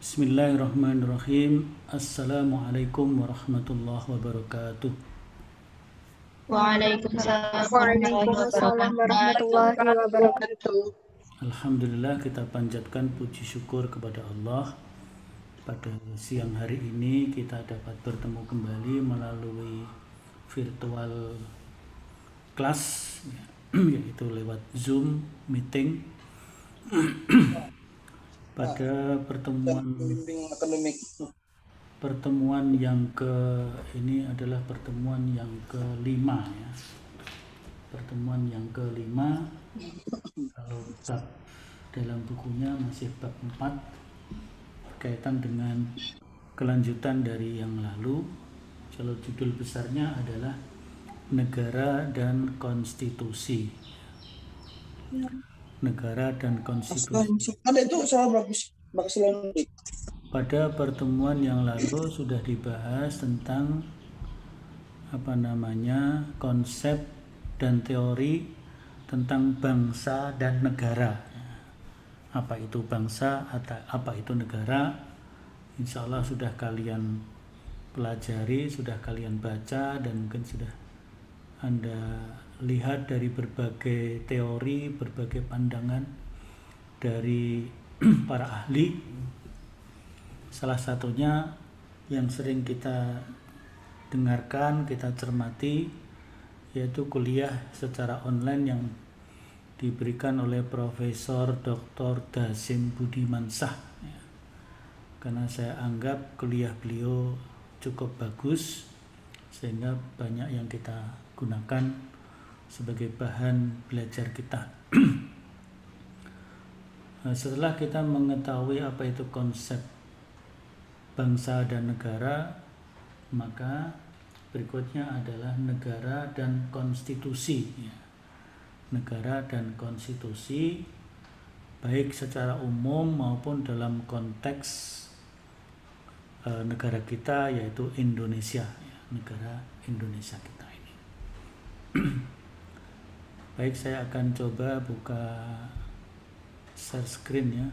Bismillahirrahmanirrahim. Assalamualaikum warahmatullahi wabarakatuh. Waalaikumsalam warahmatullahi Waalaikumsalam warahmatullahi wabarakatuh. wabarakatuh. Alhamdulillah, kita panjatkan puji syukur kepada Allah. Pada siang hari ini kita dapat bertemu kembali melalui virtual class, yaitu lewat Zoom meeting. Pada pertemuan yang ini adalah pertemuan yang kelima ya. Pertemuan yang kelima, kalau bab dalam bukunya masih bab 4 berkaitan dengan kelanjutan dari yang lalu. Kalau judul besarnya adalah negara dan konstitusi. Negara dan konstitusi. Ada itu soal bagus lagi. Pada pertemuan yang lalu sudah dibahas tentang konsep dan teori tentang bangsa dan negara. Apa itu bangsa atau apa itu negara? Insya Allah sudah kalian pelajari, sudah kalian baca, dan mungkin sudah Anda lihat dari berbagai teori, berbagai pandangan dari para ahli. Salah satunya yang sering kita dengarkan, kita cermati, yaitu kuliah secara online yang diberikan oleh Profesor Dr. Dasim Budimansah. Karena saya anggap kuliah beliau cukup bagus, sehingga banyak yang kita gunakan sebagai bahan belajar kita. Setelah kita mengetahui apa itu konsep bangsa dan negara, maka berikutnya adalah negara dan konstitusi. Negara dan konstitusi, baik secara umum maupun dalam konteks negara kita, yaitu Indonesia, negara Indonesia kita ini. Baik, saya akan coba buka share screen ya.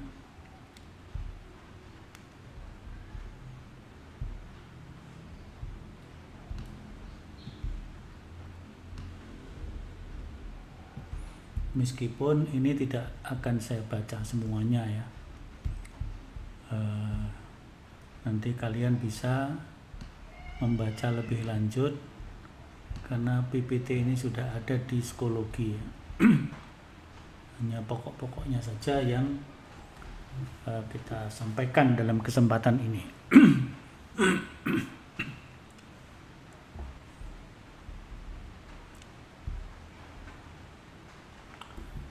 Meskipun ini tidak akan saya baca semuanya ya. Nanti kalian bisa membaca lebih lanjut, karena PPT ini sudah ada di Psikologi ya. Hanya pokok-pokoknya saja yang kita sampaikan dalam kesempatan ini.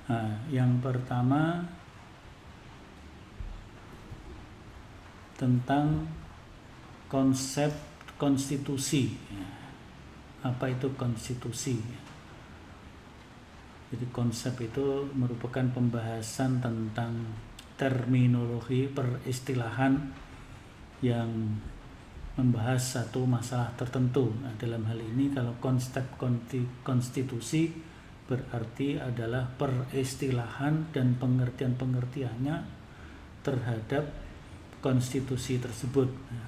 Nah, yang pertama tentang konsep konstitusi. Apa itu konstitusi? Jadi konsep itu merupakan pembahasan tentang terminologi peristilahan yang membahas satu masalah tertentu. Nah, dalam hal ini kalau konsep konstitusi berarti adalah peristilahan dan pengertian-pengertiannya terhadap konstitusi tersebut. Nah,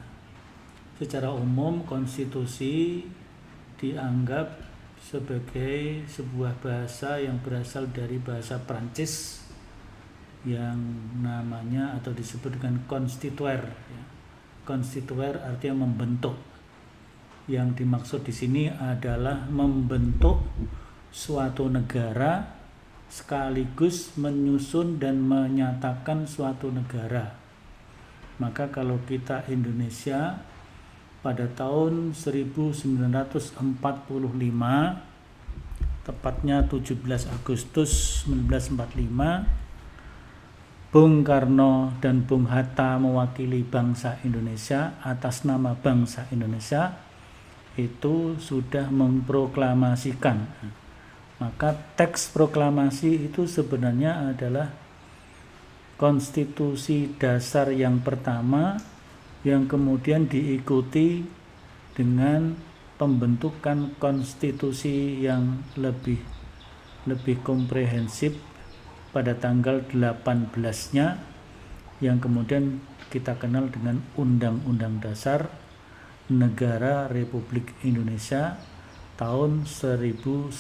secara umum konstitusi dianggap sebagai sebuah bahasa yang berasal dari bahasa Prancis yang namanya atau disebut dengan constituer. Constituer artinya membentuk. Yang dimaksud di sini adalah membentuk suatu negara sekaligus menyusun dan menyatakan suatu negara. Maka kalau kita Indonesia pada tahun 1945, tepatnya 17 Agustus 1945, Bung Karno dan Bung Hatta mewakili bangsa Indonesia atas nama bangsa Indonesia itu sudah memproklamasikan. Maka teks proklamasi itu sebenarnya adalah konstitusi dasar yang pertama, yang kemudian diikuti dengan pembentukan konstitusi yang lebih komprehensif pada tanggal 18-nya yang kemudian kita kenal dengan Undang-Undang Dasar Negara Republik Indonesia tahun 1945.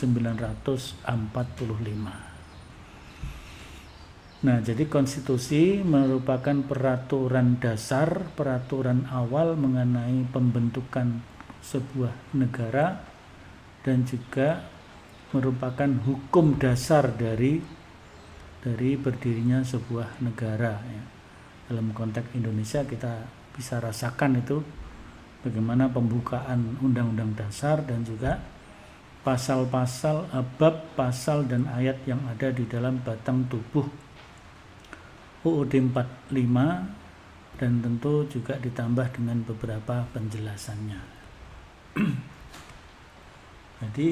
Nah, jadi konstitusi merupakan peraturan dasar, peraturan awal mengenai pembentukan sebuah negara dan juga merupakan hukum dasar dari berdirinya sebuah negara ya. Dalam konteks Indonesia kita bisa rasakan itu bagaimana pembukaan Undang-Undang Dasar dan juga pasal-pasal, bab, pasal dan ayat yang ada di dalam batang tubuh UUD 45 dan tentu juga ditambah dengan beberapa penjelasannya. Jadi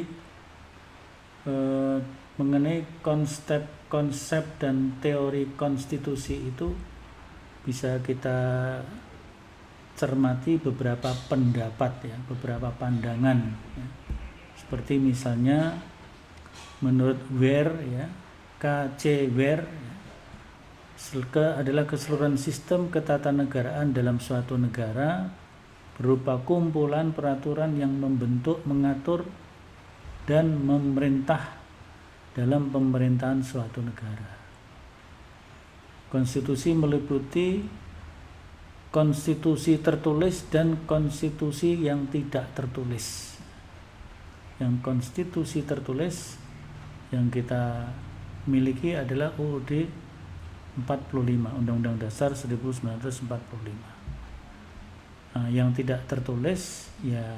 mengenai konsep dan teori konstitusi itu bisa kita cermati beberapa pendapat ya, beberapa pandangan ya. Seperti misalnya menurut Ware ya, K.C. Ware ya, adalah keseluruhan sistem ketatanegaraan dalam suatu negara berupa kumpulan peraturan yang membentuk, mengatur dan memerintah dalam pemerintahan suatu negara. Konstitusi meliputi konstitusi tertulis dan konstitusi yang tidak tertulis. Yang konstitusi tertulis yang kita miliki adalah UUD 45, Undang-Undang Dasar 1945. Nah, yang tidak tertulis ya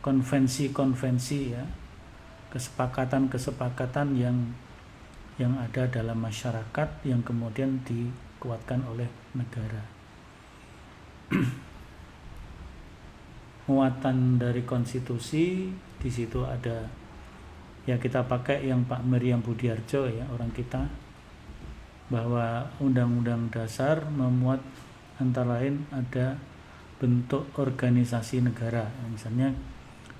konvensi-konvensi ya, kesepakatan-kesepakatan yang ada dalam masyarakat yang kemudian dikuatkan oleh negara. Muatan dari konstitusi di situ ada ya, kita pakai yang Pak Meriam Budiarjo ya, orang kita, bahwa Undang-Undang Dasar memuat antara lain ada bentuk organisasi negara. Misalnya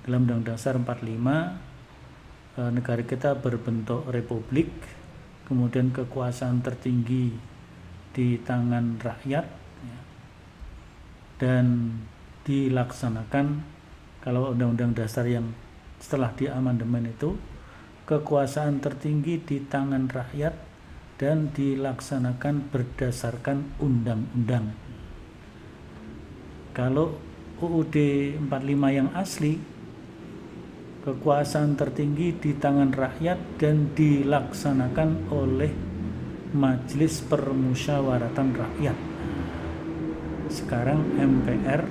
dalam Undang-Undang Dasar 45 negara kita berbentuk republik, kemudian kekuasaan tertinggi di tangan rakyat ya, dan dilaksanakan, kalau Undang-Undang Dasar yang setelah diamandemen itu, kekuasaan tertinggi di tangan rakyat dan dilaksanakan berdasarkan undang-undang. Kalau UUD 45 yang asli, kekuasaan tertinggi di tangan rakyat dan dilaksanakan oleh Majelis Permusyawaratan Rakyat. Sekarang MPR,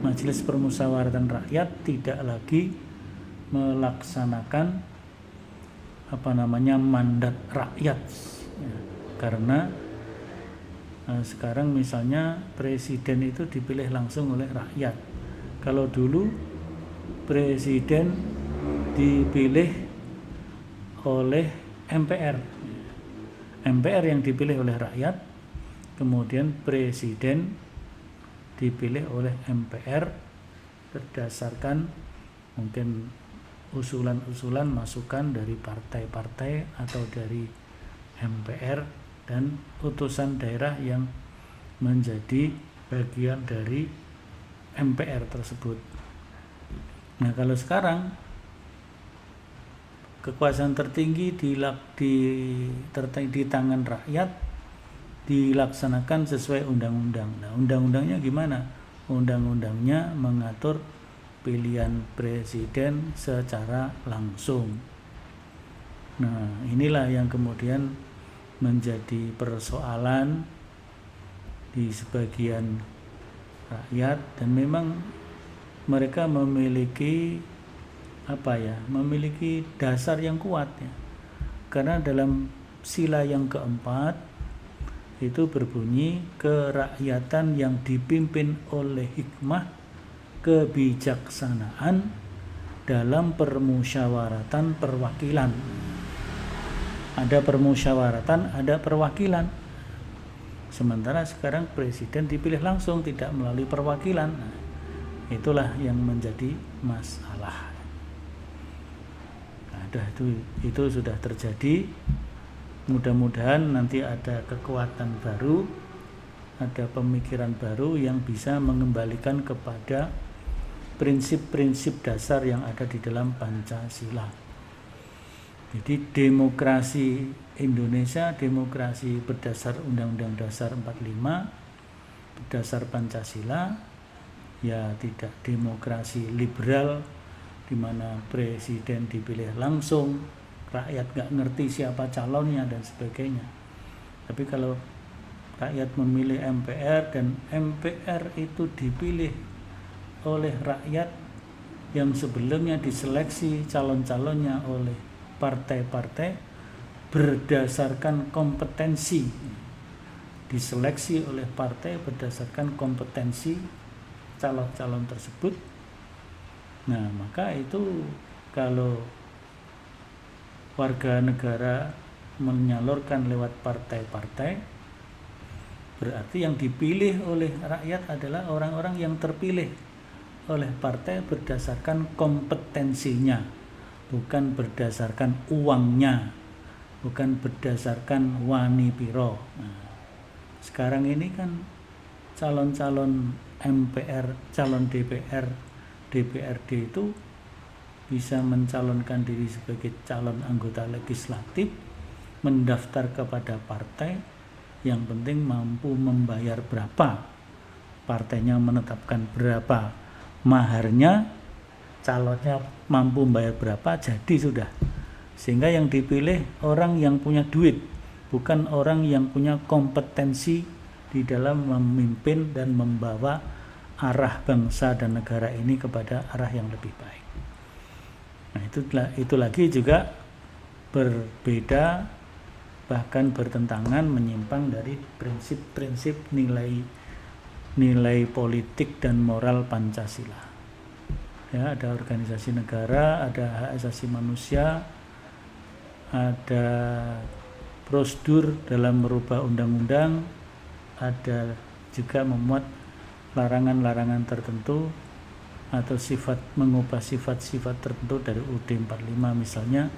Majelis Permusyawaratan Rakyat, tidak lagi melaksanakan mandat rakyat ya, karena sekarang misalnya presiden itu dipilih langsung oleh rakyat. Kalau dulu presiden dipilih oleh MPR yang dipilih oleh rakyat, kemudian presiden dipilih oleh MPR berdasarkan mungkin usulan-usulan, masukan dari partai-partai atau dari MPR dan utusan daerah yang menjadi bagian dari MPR tersebut. Nah, kalau sekarang kekuasaan tertinggi di tangan rakyat, dilaksanakan sesuai undang-undang. Nah, undang-undangnya gimana? Undang-undangnya mengatur pilihan presiden secara langsung. Nah, inilah yang kemudian menjadi persoalan di sebagian rakyat, dan memang mereka memiliki memiliki dasar yang kuat ya. Karena dalam sila yang keempat itu berbunyi, kerakyatan yang dipimpin oleh hikmah, kebijaksanaan dalam permusyawaratan perwakilan. Ada permusyawaratan, ada perwakilan. Sementara sekarang presiden dipilih langsung, tidak melalui perwakilan. Nah, itulah yang menjadi masalah. Nah, itu sudah terjadi. Mudah-mudahan nanti ada kekuatan baru ada pemikiran baru yang bisa mengembalikan kepada prinsip-prinsip dasar yang ada di dalam Pancasila. Jadi demokrasi Indonesia, demokrasi berdasar Undang-Undang Dasar 45, berdasar Pancasila, ya tidak demokrasi liberal di mana presiden dipilih langsung, rakyat nggak ngerti siapa calonnya dan sebagainya. Tapi kalau rakyat memilih MPR dan MPR itu dipilih oleh rakyat yang sebelumnya diseleksi calon-calonnya oleh partai-partai berdasarkan kompetensi, diseleksi oleh partai berdasarkan kompetensi calon-calon tersebut. Nah, maka itu kalau warga negara menyalurkan lewat partai-partai, berarti yang dipilih oleh rakyat adalah orang-orang yang terpilih oleh partai berdasarkan kompetensinya, bukan berdasarkan uangnya, bukan berdasarkan wani piro. Nah, sekarang ini kan calon-calon MPR, calon DPR, DPRD itu bisa mencalonkan diri sebagai calon anggota legislatif, mendaftar kepada partai, yang penting mampu membayar berapa, partainya menetapkan berapa maharnya, calonnya mampu membayar berapa, jadi sudah. Sehingga yang dipilih orang yang punya duit, bukan orang yang punya kompetensi di dalam memimpin dan membawa arah bangsa dan negara ini kepada arah yang lebih baik. Nah, itu lagi juga berbeda, bahkan bertentangan, menyimpang dari prinsip-prinsip nilai politik dan moral Pancasila. Ya, ada organisasi negara, ada hak asasi manusia, ada prosedur dalam merubah undang-undang, ada juga memuat larangan-larangan tertentu atau mengubah sifat-sifat tertentu dari UUD 45 misalnya.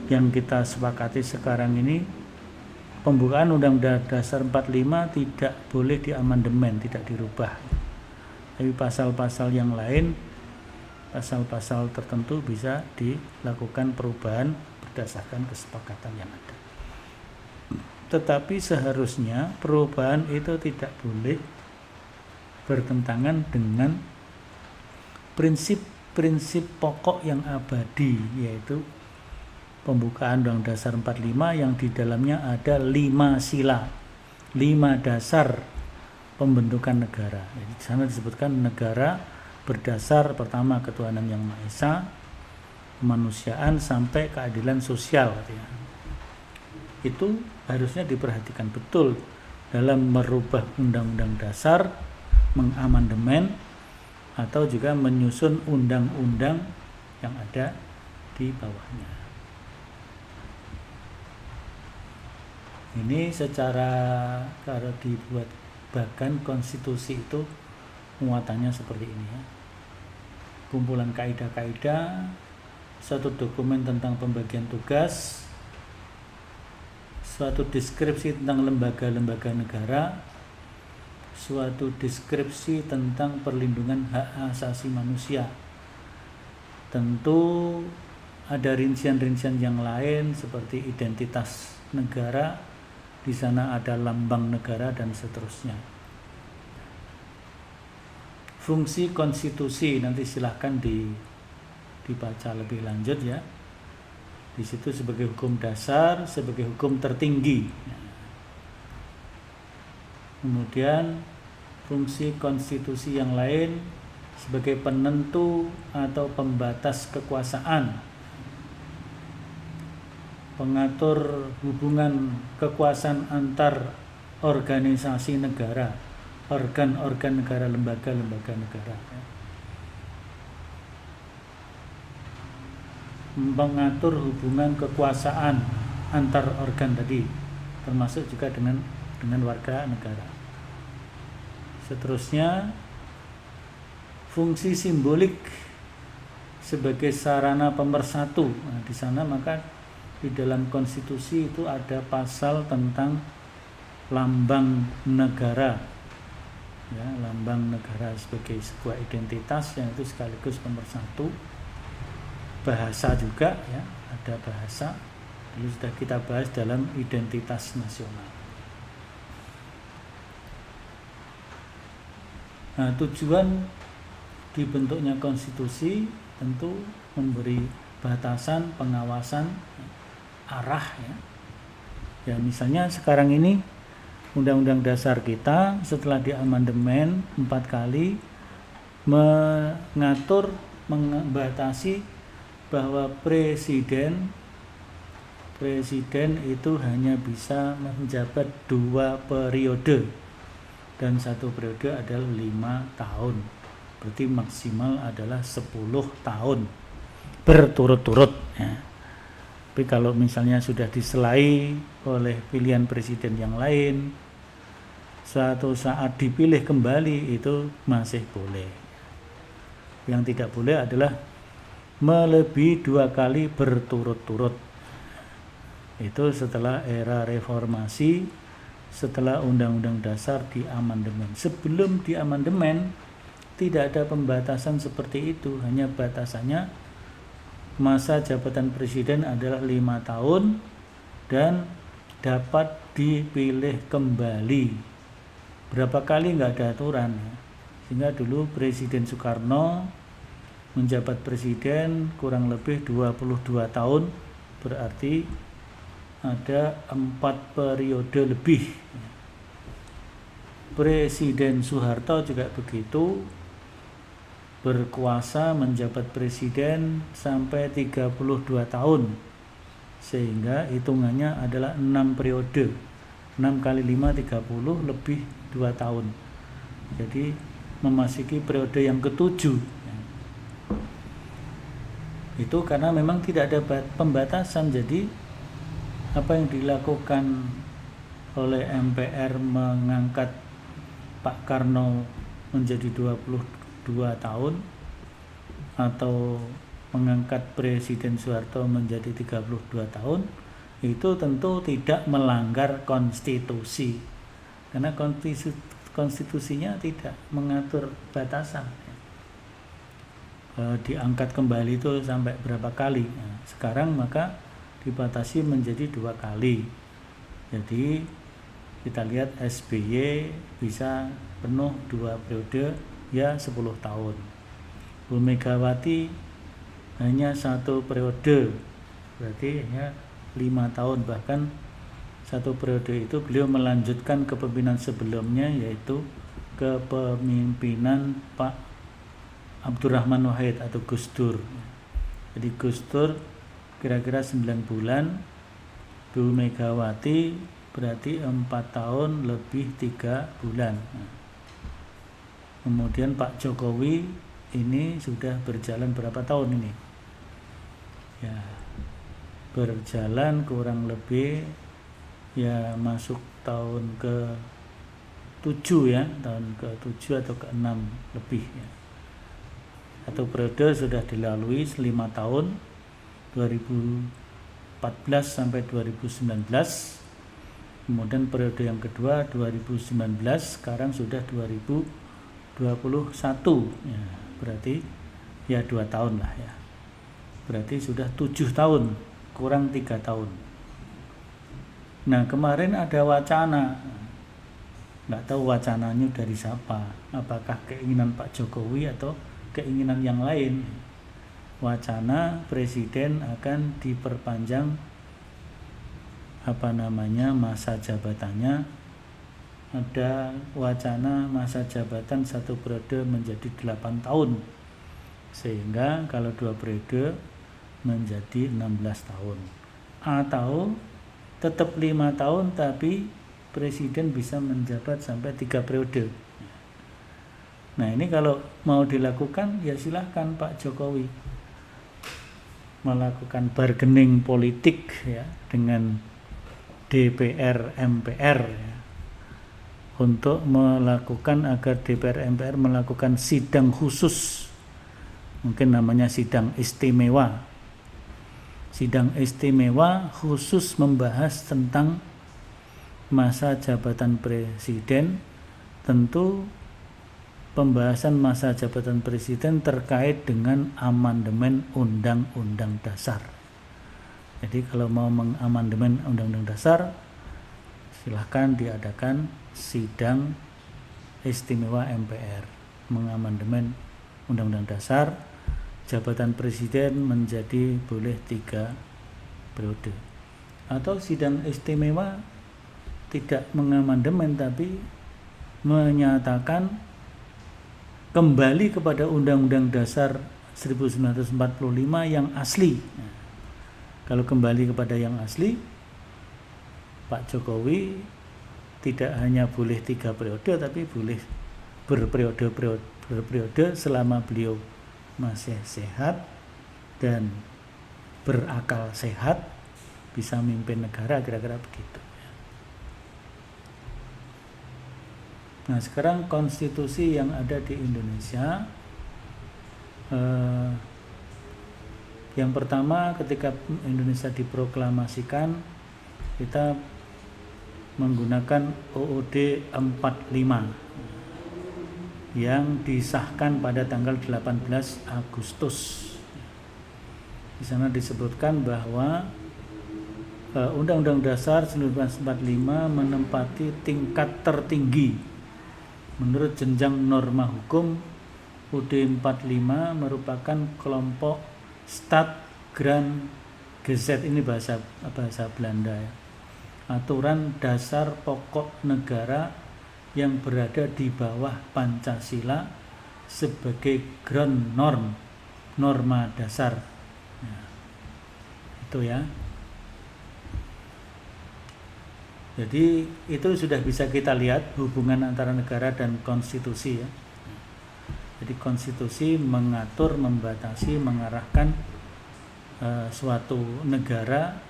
Yang kita sepakati sekarang ini, pembukaan Undang-Undang Dasar 45 tidak boleh diamandemen, tidak dirubah. Tapi pasal-pasal yang lain, pasal-pasal tertentu bisa dilakukan perubahan berdasarkan kesepakatan yang ada. Tetapi seharusnya perubahan itu tidak boleh bertentangan dengan prinsip-prinsip pokok yang abadi, yaitu pembukaan Undang-Undang Dasar 45 yang di dalamnya ada 5 sila, 5 dasar pembentukan negara. Jadi di sana disebutkan negara berdasar pertama ketuhanan yang Maha Esa, kemanusiaan sampai keadilan sosial. Itu harusnya diperhatikan betul dalam merubah undang-undang dasar, mengamandemen, atau juga menyusun undang-undang yang ada di bawahnya. Ini secara kalau dibuat bahkan konstitusi itu muatannya seperti ini ya. Kumpulan kaidah-kaidah, suatu dokumen tentang pembagian tugas, suatu deskripsi tentang lembaga-lembaga negara, suatu deskripsi tentang perlindungan hak asasi manusia. Tentu ada rincian-rincian yang lain seperti identitas negara, di sana ada lambang negara dan seterusnya. Fungsi konstitusi nanti silahkan dibaca lebih lanjut ya. Di situ sebagai hukum dasar, sebagai hukum tertinggi. Kemudian fungsi konstitusi yang lain sebagai penentu atau pembatas kekuasaan, pengatur hubungan kekuasaan antar organisasi negara, organ-organ negara, lembaga-lembaga negara. Mengatur hubungan kekuasaan antar organ tadi, termasuk juga dengan warga negara. Seterusnya, fungsi simbolik sebagai sarana pemersatu. Nah, di sana maka di dalam konstitusi itu ada pasal tentang lambang negara, ya, lambang negara sebagai sebuah identitas yang itu sekaligus nomor satu. Bahasa juga, ya, ada bahasa, dulu sudah kita bahas dalam identitas nasional. Nah, tujuan dibentuknya konstitusi tentu memberi batasan, pengawasan, arah, ya. Ya, misalnya sekarang ini Undang-Undang Dasar kita setelah diamandemen 4 kali mengatur, membatasi bahwa presiden itu hanya bisa menjabat 2 periode dan 1 periode adalah 5 tahun. Berarti maksimal adalah 10 tahun berturut-turut, ya. Tapi kalau misalnya sudah diselai oleh pilihan presiden yang lain, suatu saat dipilih kembali itu masih boleh. Yang tidak boleh adalah melebihi 2 kali berturut-turut. Itu setelah era reformasi, setelah Undang-Undang Dasar diamandemen. Sebelum diamandemen tidak ada pembatasan seperti itu, hanya batasannya masa jabatan presiden adalah 5 tahun dan dapat dipilih kembali. Berapa kali nggak ada aturan, ya. Sehingga dulu Presiden Soekarno menjabat presiden kurang lebih 22 tahun, berarti ada 4 periode lebih. Presiden Soeharto juga begitu, berkuasa menjabat presiden sampai 32 tahun, sehingga hitungannya adalah 6 periode. 6 kali 5 30 lebih 2 tahun, jadi memasuki periode yang ke-7. Itu karena memang tidak ada pembatasan. Jadi apa yang dilakukan oleh MPR mengangkat Pak Karno menjadi 22 tahun atau mengangkat Presiden Soeharto menjadi 32 tahun, itu tentu tidak melanggar konstitusi, karena konstitusinya tidak mengatur batasan. Diangkat kembali itu sampai berapa kali. Nah, sekarang maka dibatasi menjadi 2 kali. Jadi kita lihat SBY bisa penuh 2 periode, ya 10 tahun. Bu Megawati hanya 1 periode, berarti hanya 5 tahun. Bahkan 1 periode itu beliau melanjutkan kepemimpinan sebelumnya, yaitu kepemimpinan Pak Abdurrahman Wahid atau Gus Dur. Jadi Gus Dur kira-kira 9 bulan, Bu Megawati berarti 4 tahun lebih 3 bulan. Kemudian Pak Jokowi ini sudah berjalan berapa tahun ini? Ya, berjalan kurang lebih ya masuk tahun ke-7, ya, tahun ke-7 atau ke-6 lebih, ya. 1 periode sudah dilalui 5 tahun, 2014 sampai 2019. Kemudian periode yang kedua 2019, sekarang sudah 2021, ya, berarti ya 2 tahun lah, ya. Berarti sudah 7 tahun, kurang 3 tahun. Nah, kemarin ada wacana, nggak tahu wacananya dari siapa, apakah keinginan Pak Jokowi atau keinginan yang lain. Wacana presiden akan diperpanjang masa jabatannya. Ada wacana masa jabatan 1 periode menjadi 8 tahun, sehingga kalau 2 periode menjadi 16 tahun, atau tetap 5 tahun tapi presiden bisa menjabat sampai 3 periode. Nah, ini kalau mau dilakukan, ya silahkan Pak Jokowi melakukan bargaining politik, ya, dengan DPR MPR, ya, untuk melakukan agar DPR MPR melakukan sidang khusus, mungkin namanya sidang istimewa khusus membahas tentang masa jabatan presiden, tentu pembahasan masa jabatan presiden terkait dengan amandemen Undang-Undang Dasar. Jadi kalau mau mengamandemen Undang-Undang Dasar, silahkan diadakan sidang istimewa MPR mengamandemen Undang-Undang Dasar. Jabatan presiden menjadi boleh 3 periode. Atau sidang istimewa tidak mengamandemen tapi menyatakan kembali kepada Undang-Undang Dasar 1945 yang asli. Nah, kalau kembali kepada yang asli, Pak Jokowi tidak hanya boleh 3 periode tapi boleh berperiode selama beliau masih sehat dan berakal sehat, bisa mimpin negara, kira-kira begitu. Nah, sekarang konstitusi yang ada di Indonesia, yang pertama ketika Indonesia diproklamasikan, kita menggunakan UUD 45 yang disahkan pada tanggal 18 Agustus. Di sana disebutkan bahwa Undang-Undang Dasar 1945 menempati tingkat tertinggi. Menurut jenjang norma hukum, UUD 45 merupakan kelompok Staat Grand Gezet, ini bahasa Belanda ya. Aturan dasar pokok negara yang berada di bawah Pancasila sebagai ground norma dasar. Nah, itu ya. Jadi itu sudah bisa kita lihat hubungan antara negara dan konstitusi ya. Jadi konstitusi mengatur, membatasi, mengarahkan suatu negara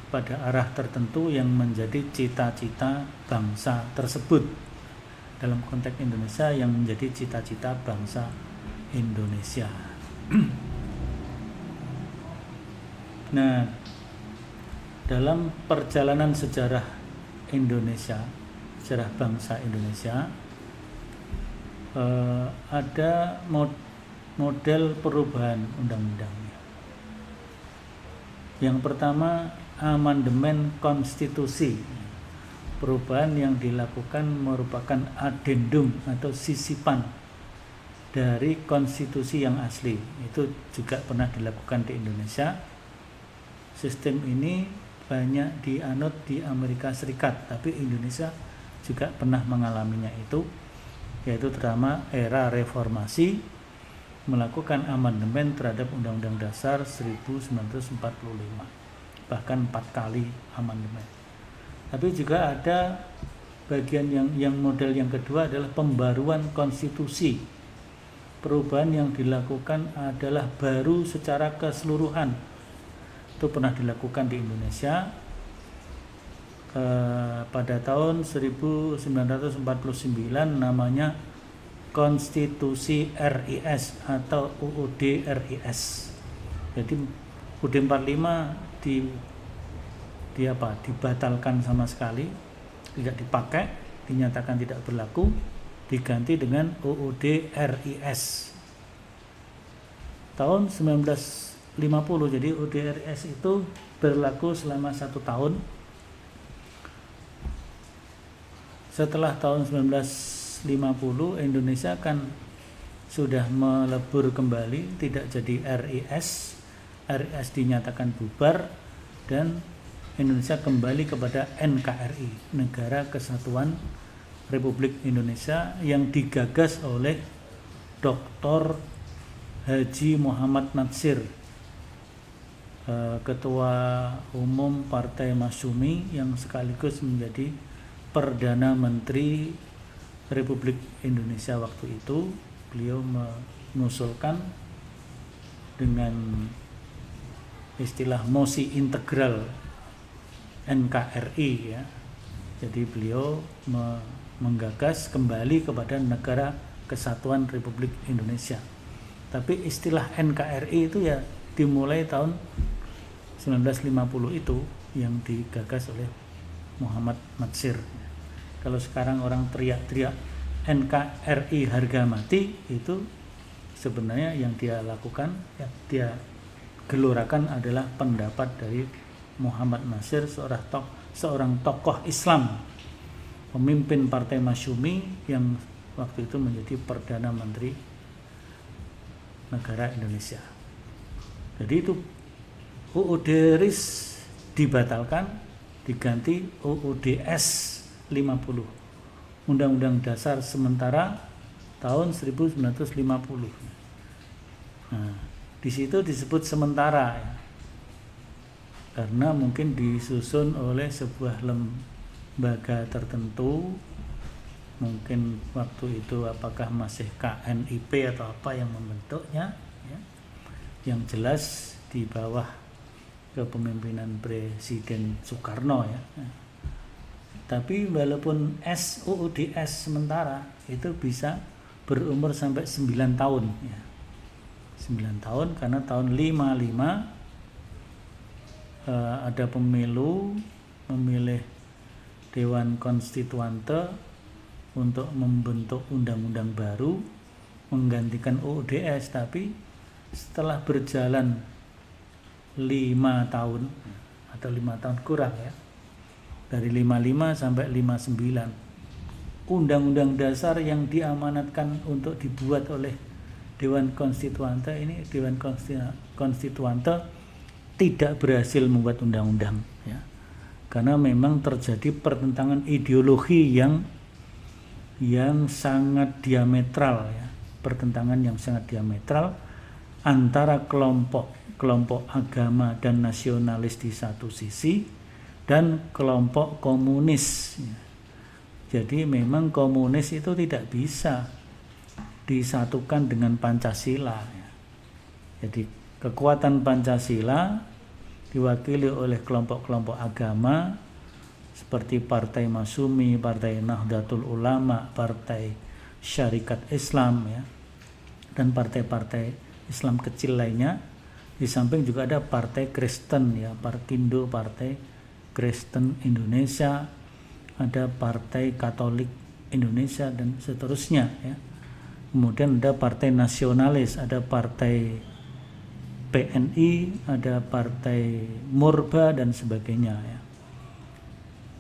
pada arah tertentu yang menjadi cita-cita bangsa tersebut. Dalam konteks Indonesia, yang menjadi cita-cita bangsa Indonesia. Nah, dalam perjalanan sejarah Indonesia, sejarah bangsa Indonesia, ada model perubahan undang-undangnya. Yang pertama, amandemen konstitusi. Perubahan yang dilakukan merupakan adendum atau sisipan dari konstitusi yang asli. Itu juga pernah dilakukan di Indonesia. Sistem ini banyak dianut di Amerika Serikat, tapi Indonesia juga pernah mengalaminya itu, yaitu terutama era reformasi, melakukan amandemen terhadap Undang-Undang Dasar 1945, bahkan 4 kali amandemen. Tapi juga ada bagian yang model yang kedua adalah pembaruan konstitusi. Perubahan yang dilakukan adalah baru secara keseluruhan. Itu pernah dilakukan di Indonesia pada tahun 1949, namanya Konstitusi RIS atau UUD RIS. Jadi UUD 45 dibatalkan sama sekali, tidak dipakai, dinyatakan tidak berlaku, diganti dengan UUD RIS tahun 1950. Jadi UUD RIS itu berlaku selama 1 tahun. Setelah tahun 1950, Indonesia kan sudah melebur kembali, tidak jadi RIS. RIS dinyatakan bubar dan Indonesia kembali kepada NKRI, Negara Kesatuan Republik Indonesia, yang digagas oleh Dr. Haji Muhammad Natsir, Ketua Umum Partai Masyumi yang sekaligus menjadi Perdana Menteri Republik Indonesia waktu itu. Beliau mengusulkan dengan istilah mosi integral NKRI ya. Jadi beliau menggagas kembali kepada Negara Kesatuan Republik Indonesia. Tapi istilah NKRI itu ya dimulai tahun 1950 itu, yang digagas oleh Muhammad Natsir. Kalau sekarang orang teriak-teriak NKRI harga mati, itu sebenarnya yang dia lakukan, ya, dia gelorakan adalah pendapat dari Muhammad Natsir, seorang tokoh Islam, pemimpin Partai Masyumi yang waktu itu menjadi Perdana Menteri negara Indonesia. Jadi itu UUD RIS dibatalkan, diganti UUDS 50, Undang-Undang Dasar sementara tahun 1950. Nah, di situ disebut sementara ya, karena mungkin disusun oleh sebuah lembaga tertentu, mungkin waktu itu apakah masih KNIP atau apa yang membentuknya ya. Yang jelas di bawah kepemimpinan Presiden Soekarno ya. Tapi walaupun UUDS sementara itu bisa berumur sampai 9 tahun ya. 9 tahun karena tahun 55 ada pemilu, memilih Dewan Konstituante untuk membentuk undang-undang baru menggantikan UUDS. Tapi setelah berjalan 5 tahun atau 5 tahun kurang ya, dari 55 sampai 59, undang-undang dasar yang diamanatkan untuk dibuat oleh Dewan Konstituante ini, Dewan Konstituante tidak berhasil membuat undang-undang ya, karena memang terjadi pertentangan ideologi yang sangat diametral ya, pertentangan yang sangat diametral antara kelompok agama dan nasionalis di satu sisi dan kelompok komunis ya. Jadi memang komunis itu tidak bisa disatukan dengan Pancasila ya. Jadi kekuatan Pancasila diwakili oleh kelompok-kelompok agama seperti Partai Masyumi, Partai Nahdlatul Ulama, Partai Syarikat Islam ya, dan partai-partai Islam kecil lainnya. Di samping juga ada Partai Kristen ya, Parkindo, Partai Kristen Indonesia, ada Partai Katolik Indonesia dan seterusnya ya. Kemudian ada Partai Nasionalis, ada Partai PNI, ada Partai Murba dan sebagainya ya.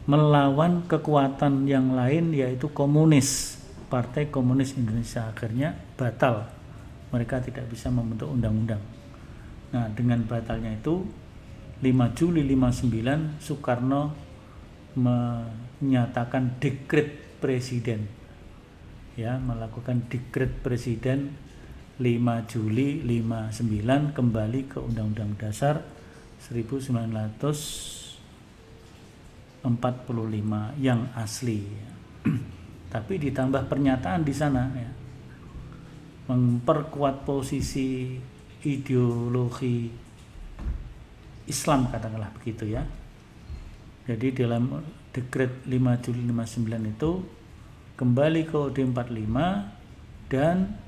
Melawan kekuatan yang lain yaitu komunis, Partai Komunis Indonesia, akhirnya batal, mereka tidak bisa membentuk undang-undang. Nah, dengan batalnya itu 5 Juli 59 Soekarno menyatakan dekret presiden ya, melakukan dekret presiden 5 Juli 59 kembali ke Undang-Undang Dasar 1945 yang asli. Tapi ditambah pernyataan di sana ya, memperkuat posisi ideologi Islam, katakanlah begitu ya. Jadi dalam dekret 5 Juli 59 itu kembali ke UUD 45 dan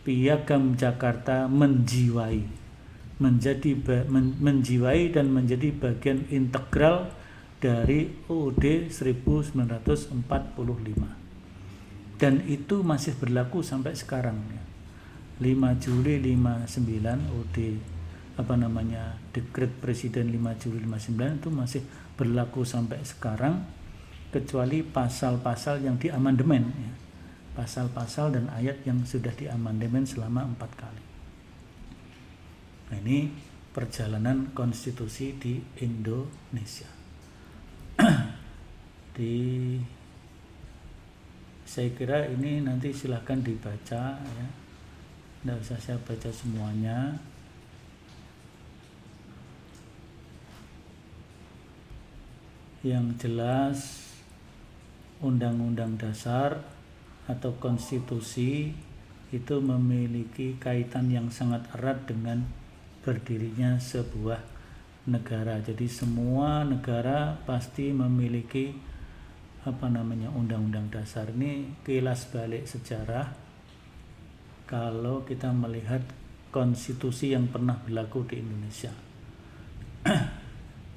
Piagam Jakarta menjiwai dan menjadi bagian integral dari UUD 1945, dan itu masih berlaku sampai sekarang ya. 5 Juli 59 UUD dekret presiden 5 Juli 59 itu masih berlaku sampai sekarang, kecuali pasal-pasal yang diamandemen ya. Pasal-pasal dan ayat yang sudah diamandemen selama 4 kali. Nah, ini perjalanan konstitusi di Indonesia. Saya kira ini nanti silahkan dibaca ya, tidak usah saya baca semuanya. Yang jelas Undang-Undang Dasar atau konstitusi itu memiliki kaitan yang sangat erat dengan berdirinya sebuah negara. Jadi semua negara pasti memiliki undang-undang dasar. Ini kilas balik sejarah. Kalau kita melihat konstitusi yang pernah berlaku di Indonesia,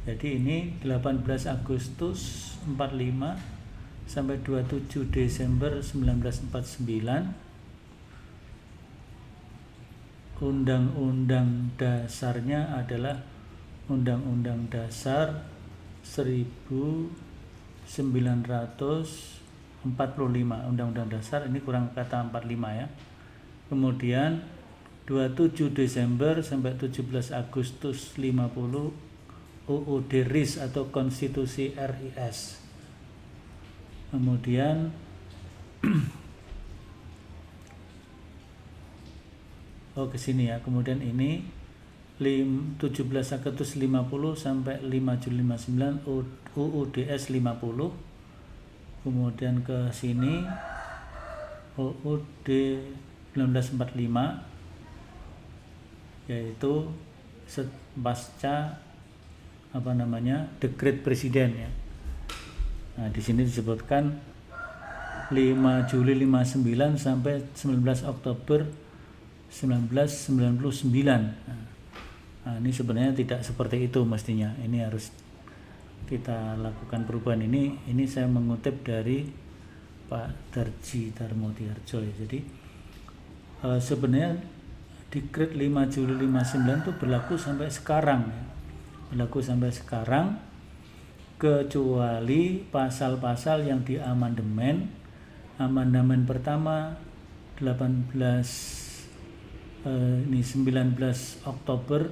Jadi ini 18 Agustus 45 sampai 27 Desember 1949. Undang-undang dasarnya adalah Undang-Undang Dasar 1945. Undang-Undang Dasar ini kurang kata 45 ya. Kemudian 27 Desember sampai 17 Agustus 50 UUD RIS atau Konstitusi RIS. Kemudian ke sini ya. Kemudian ini 17 Agustus 50 sampai 5 Juli 59 UUDS 50. Kemudian ke sini UUD 1945 yaitu pasca dekret presiden ya. Nah, di sini disebutkan 5 Juli 59 sampai 19 Oktober 1999. Nah, ini sebenarnya tidak seperti itu mestinya. Ini harus kita lakukan perubahan ini. Ini saya mengutip dari Pak Darji Darmotiharjo ya. Jadi sebenarnya dekret 5 Juli 59 itu berlaku sampai sekarang ya. Berlaku sampai sekarang kecuali pasal-pasal yang diamandemen. Amandemen pertama 19 Oktober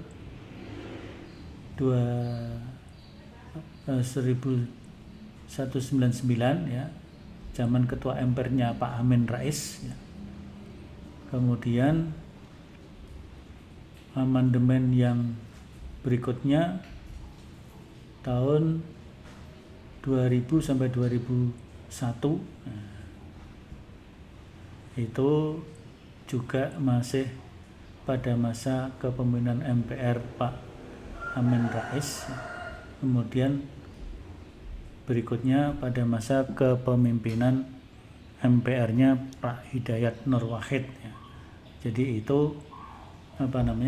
1199 ya, zaman Ketua MPR-nya Pak Amin Rais ya. Kemudian amandemen yang berikutnya tahun 2000 sampai 2001 nah, itu juga masih pada masa kepemimpinan MPR Pak Amin Rais. Kemudian berikutnya pada masa kepemimpinan MPR-nya Pak Hidayat Nur Wahid ya. Jadi itu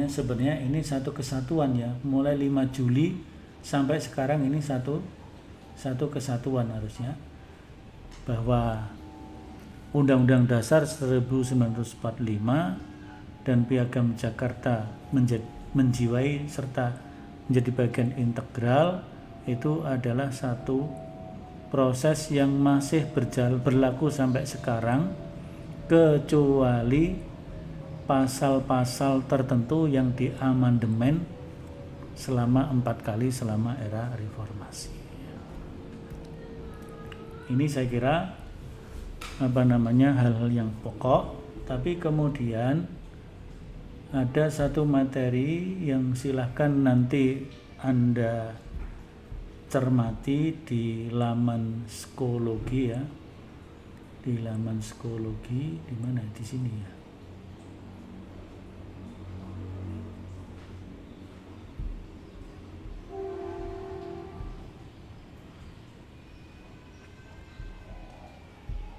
sebenarnya ini satu kesatuan ya, mulai 5 Juli sampai sekarang ini satu kesatuan harusnya, bahwa Undang-Undang Dasar 1945 dan Piagam Jakarta menjiwai serta menjadi bagian integral itu adalah satu proses yang masih berlaku sampai sekarang, kecuali pasal-pasal tertentu yang diamandemen selama 4 kali selama era reformasi. Ini saya kira hal-hal yang pokok, tapi kemudian ada satu materi yang silahkan nanti Anda cermati di laman psikologi ya. Di laman psikologi di mana di sini ya.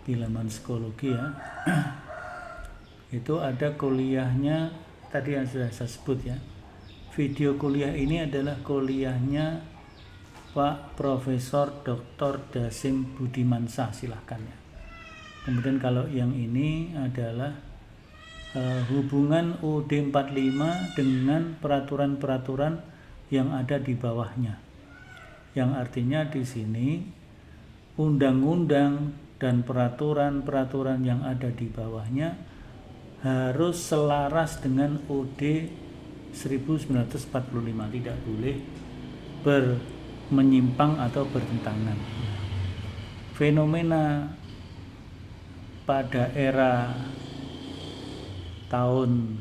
Di laman psikologi ya. Itu ada kuliahnya tadi yang sudah saya sebut ya. Video kuliah ini adalah kuliahnya Pak Profesor Dr. Dasim Budimansyah, silahkan ya. Kemudian kalau yang ini adalah hubungan UUD 45 dengan peraturan-peraturan yang ada di bawahnya. Yang artinya di sini undang-undang dan peraturan-peraturan yang ada di bawahnya harus selaras dengan UUD 1945, tidak boleh menyimpang atau bertentangan. Fenomena pada era tahun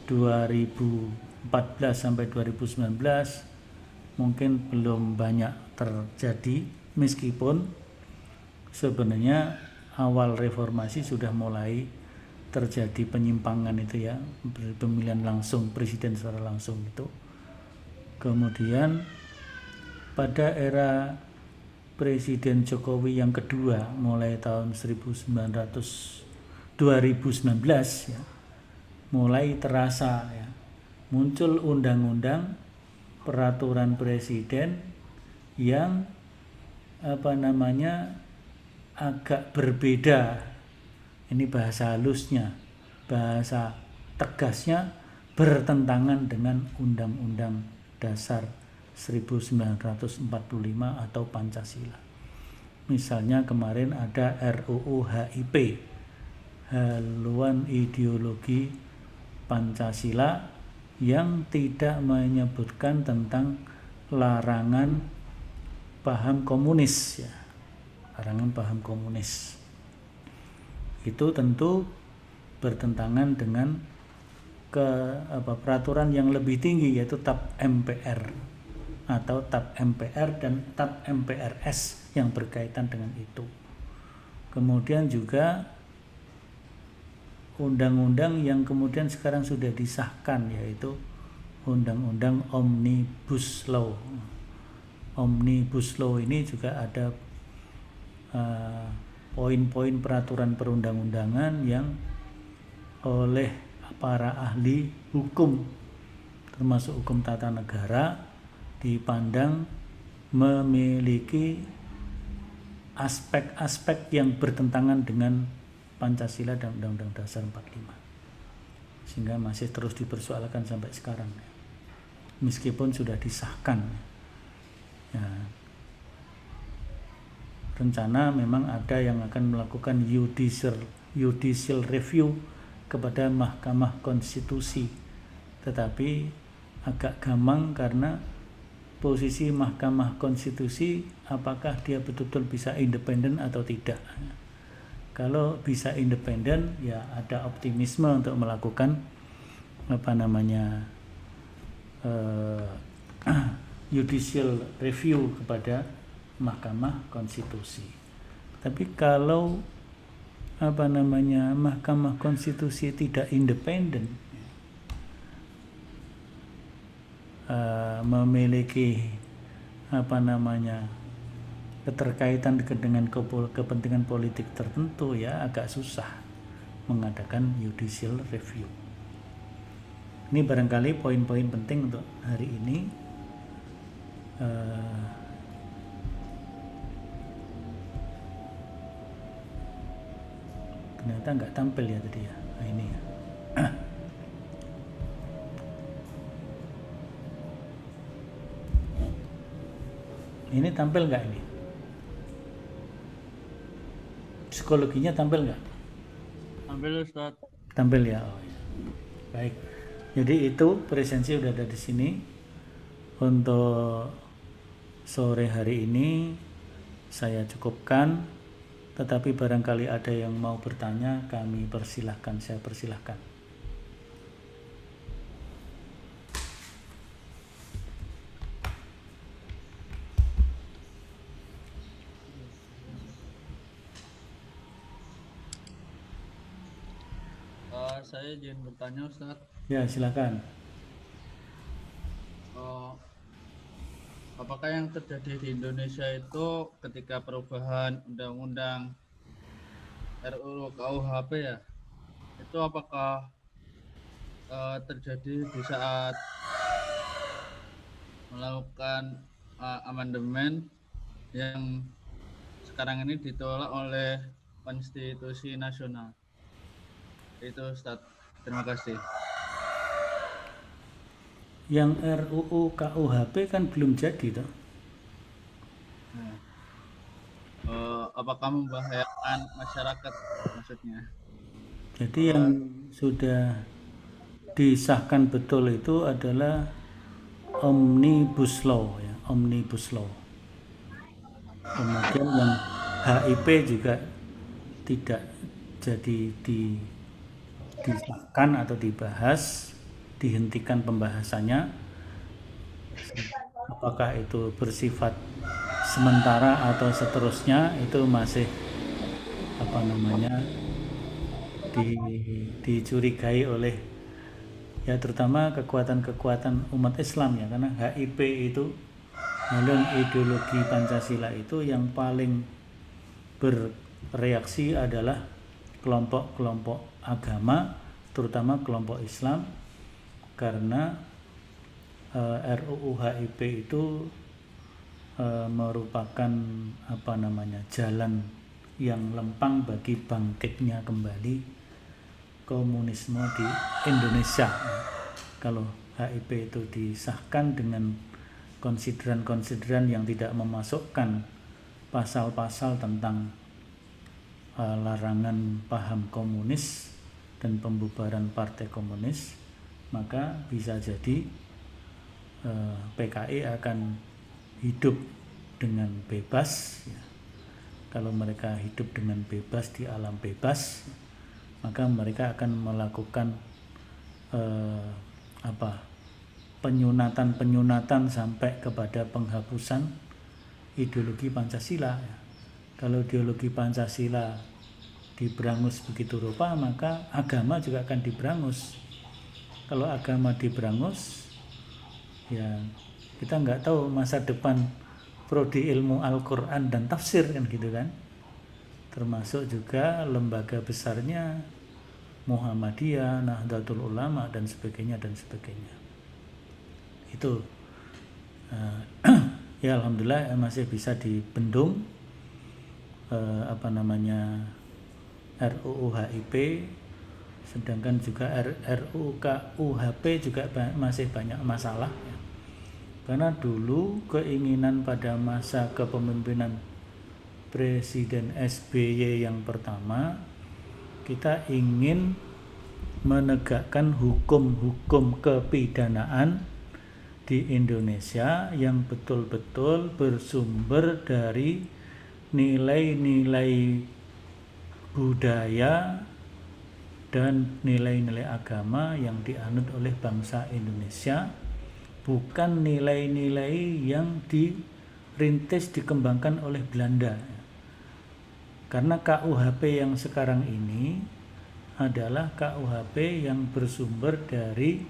2014 sampai 2019 mungkin belum banyak terjadi, meskipun sebenarnya awal reformasi sudah mulai terjadi penyimpangan itu ya, pemilihan langsung presiden secara langsung itu. Kemudian pada era Presiden Jokowi yang kedua mulai tahun 2019 ya, mulai terasa ya, muncul undang-undang peraturan presiden yang agak berbeda. Ini bahasa halusnya, bahasa tegasnya bertentangan dengan Undang-Undang Dasar 1945 atau Pancasila. Misalnya kemarin ada RUU HIP, haluan ideologi Pancasila, yang tidak menyebutkan tentang larangan paham komunis, ya. Larangan paham komunis. Itu tentu bertentangan dengan peraturan yang lebih tinggi, yaitu TAP MPR atau TAP MPR dan TAP MPRS yang berkaitan dengan itu. Kemudian juga undang-undang yang kemudian sekarang sudah disahkan, yaitu Undang-Undang Omnibus Law. Omnibus Law ini juga ada poin-poin peraturan perundang-undangan yang oleh para ahli hukum, termasuk hukum tata negara, dipandang memiliki aspek-aspek yang bertentangan dengan Pancasila dan Undang-Undang Dasar 45, sehingga masih terus dipersoalkan sampai sekarang, meskipun sudah disahkan. Ya, rencana memang ada yang akan melakukan judicial review kepada Mahkamah Konstitusi, tetapi agak gamang karena posisi Mahkamah Konstitusi, apakah dia betul-betul bisa independen atau tidak. Kalau bisa independen, ya ada optimisme untuk melakukan judicial review kepada Mahkamah Konstitusi. Tapi kalau Mahkamah Konstitusi tidak independen, memiliki keterkaitan dengan kepentingan politik tertentu, ya agak susah mengadakan judicial review. Ini barangkali poin-poin penting untuk hari ini. Ternyata nggak tampil ya tadi ya. Nah, ini ya. Ini tampil nggak ini? Psikologinya tampil nggak? Tampil, Ustaz. Tampil ya. Oh, ya. Baik. Jadi itu presensi udah ada di sini untuk sore hari ini. Saya cukupkan. Tetapi barangkali ada yang mau bertanya, kami persilahkan. Saya persilahkan. Saya izin bertanya, Ustaz. Ya, silakan. Apakah yang terjadi di Indonesia itu ketika perubahan undang-undang RUU KUHP ya, itu apakah terjadi di saat melakukan amandemen yang sekarang ini ditolak oleh Konstitusi Nasional? Itu, Ustaz. Terima kasih. Yang RUU KUHP kan belum jadi toh. Apakah membahayakan masyarakat maksudnya? Jadi yang sudah disahkan betul itu adalah Omnibus Law, ya, Omnibus Law. Kemudian yang HIP juga tidak jadi disahkan atau dibahas, dihentikan pembahasannya. Apakah itu bersifat sementara atau seterusnya, itu masih dicurigai oleh ya terutama kekuatan-kekuatan umat Islam ya, karena HIP itu, haluan ideologi Pancasila itu, yang paling bereaksi adalah kelompok-kelompok agama, terutama kelompok Islam, karena RUU HIP itu merupakan jalan yang lempang bagi bangkitnya kembali komunisme di Indonesia. Kalau HIP itu disahkan dengan konsideran-konsideran yang tidak memasukkan pasal-pasal tentang larangan paham komunis dan pembubaran partai komunis, maka bisa jadi PKI akan hidup dengan bebas. Kalau mereka hidup dengan bebas di alam bebas, maka mereka akan melakukan penyunatan sampai kepada penghapusan ideologi Pancasila. Kalau ideologi Pancasila diberangus begitu rupa, maka agama juga akan diberangus. Kalau agama diberangus, ya kita nggak tahu masa depan prodi ilmu Al-Quran dan tafsir kan gitu kan, termasuk juga lembaga besarnya Muhammadiyah, Nahdlatul Ulama dan sebagainya. Itu ya alhamdulillah masih bisa dibendung RUU HIP, sedangkan juga RUU KUHP juga masih banyak masalah ya. Karena dulu keinginan pada masa kepemimpinan Presiden SBY yang pertama, kita ingin menegakkan hukum-hukum kepidanaan di Indonesia yang betul-betul bersumber dari nilai-nilai budaya dan nilai-nilai agama yang dianut oleh bangsa Indonesia, bukan nilai-nilai yang dirintis dikembangkan oleh Belanda. Karena KUHP yang sekarang ini adalah KUHP yang bersumber dari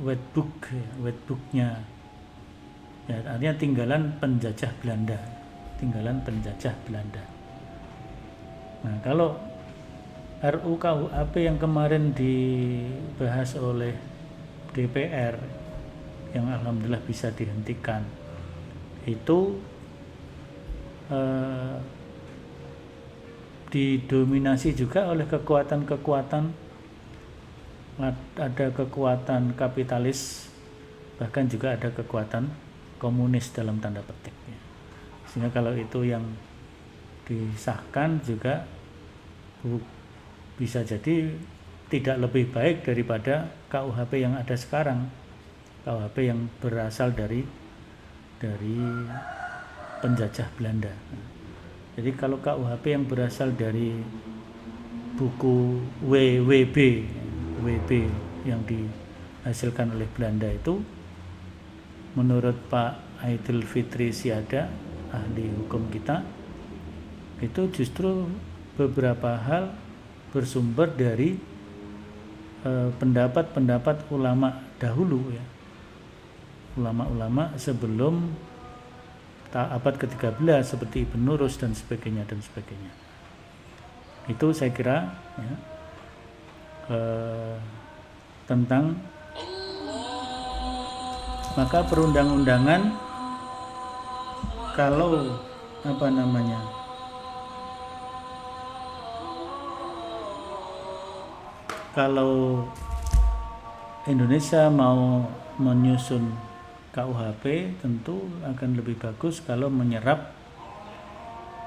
wetbooknya ya, artinya tinggalan penjajah Belanda. Nah, kalau RUU KUHP yang kemarin dibahas oleh DPR yang alhamdulillah bisa dihentikan, itu didominasi juga oleh kekuatan-kekuatan, ada kekuatan kapitalis, bahkan juga ada kekuatan komunis dalam tanda petik ya. Sehingga kalau itu yang disahkan juga bisa jadi tidak lebih baik daripada KUHP yang ada sekarang, KUHP yang berasal dari penjajah Belanda. Jadi kalau KUHP yang berasal dari buku WB yang dihasilkan oleh Belanda itu, menurut Pak Aidil Fitri Siada, ahli hukum kita, itu justru beberapa hal bersumber dari pendapat-pendapat ulama dahulu ya, ulama-ulama sebelum abad ke-13 seperti Ibn Nurus dan sebagainya. Itu saya kira ya, tentang maka perundang-undangan kalau kalau Indonesia mau menyusun KUHP tentu akan lebih bagus kalau menyerap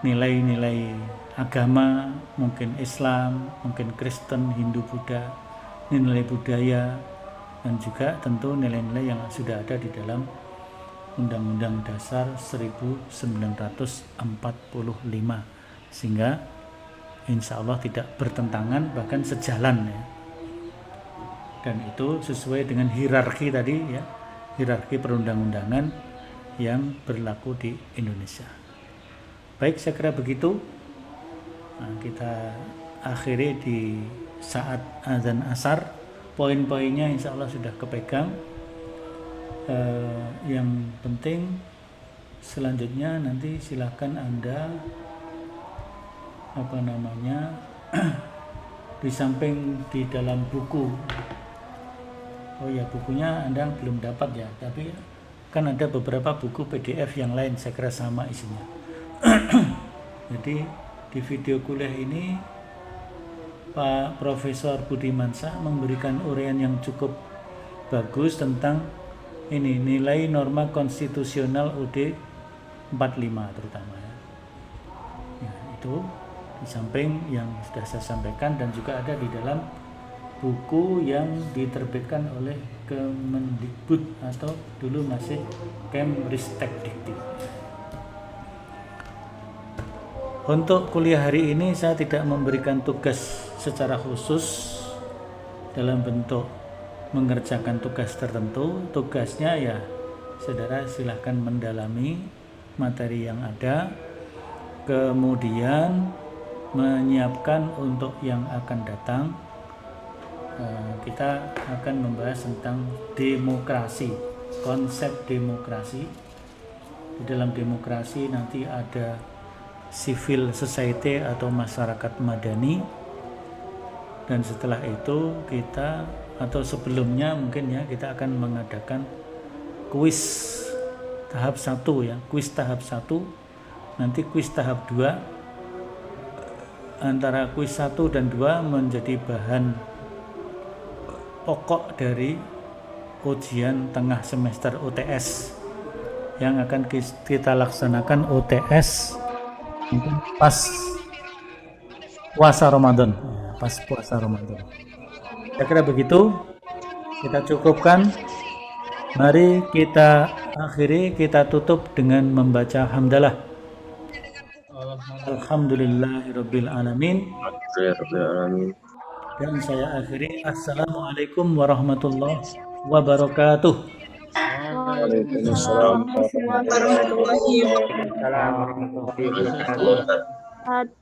nilai-nilai agama, mungkin Islam, mungkin Kristen, Hindu, Buddha, nilai budaya, dan juga tentu nilai-nilai yang sudah ada di dalam Undang-Undang Dasar 1945, sehingga insya Allah tidak bertentangan, bahkan sejalan ya. Dan itu sesuai dengan hierarki tadi ya, hierarki perundang-undangan yang berlaku di Indonesia. Baik, saya kira begitu. Nah, kita akhiri di saat azan asar. Poin-poinnya insya Allah sudah kepegang. Yang penting selanjutnya nanti silakan Anda di samping di dalam buku Oh ya, bukunya Anda belum dapat ya, tapi kan ada beberapa buku PDF yang lain saya kira sama isinya. Jadi di video kuliah ini Pak Profesor Budimansyah memberikan uraian yang cukup bagus tentang ini nilai norma konstitusional UUD 45 terutama ya. Ya, itu di samping yang sudah saya sampaikan dan juga ada di dalam buku yang diterbitkan oleh Kemendikbud atau dulu masih Kemristekdikti. Untuk kuliah hari ini saya tidak memberikan tugas secara khusus dalam bentuk mengerjakan tugas tertentu. Tugasnya ya saudara silahkan mendalami materi yang ada, kemudian menyiapkan untuk yang akan datang. Kita akan membahas tentang demokrasi, konsep demokrasi. Di dalam demokrasi nanti ada civil society atau masyarakat madani, dan setelah itu kita atau sebelumnya mungkin ya kita akan mengadakan kuis tahap 1 ya, kuis tahap 1, nanti kuis tahap 2. Antara kuis 1 dan 2 menjadi bahan pokok dari ujian tengah semester UTS yang akan kita laksanakan UTS pas puasa Ramadan ya, pas puasa Ramadan. Saya kira begitu, kita cukupkan. Mari kita akhiri, kita tutup dengan membaca hamdalah. Alhamdulillahirabbil alamin. Dan saya akhiri, assalamualaikum warahmatullahi wabarakatuh. Waalaikumsalam warahmatullahi wabarakatuh. Wabarakatuh.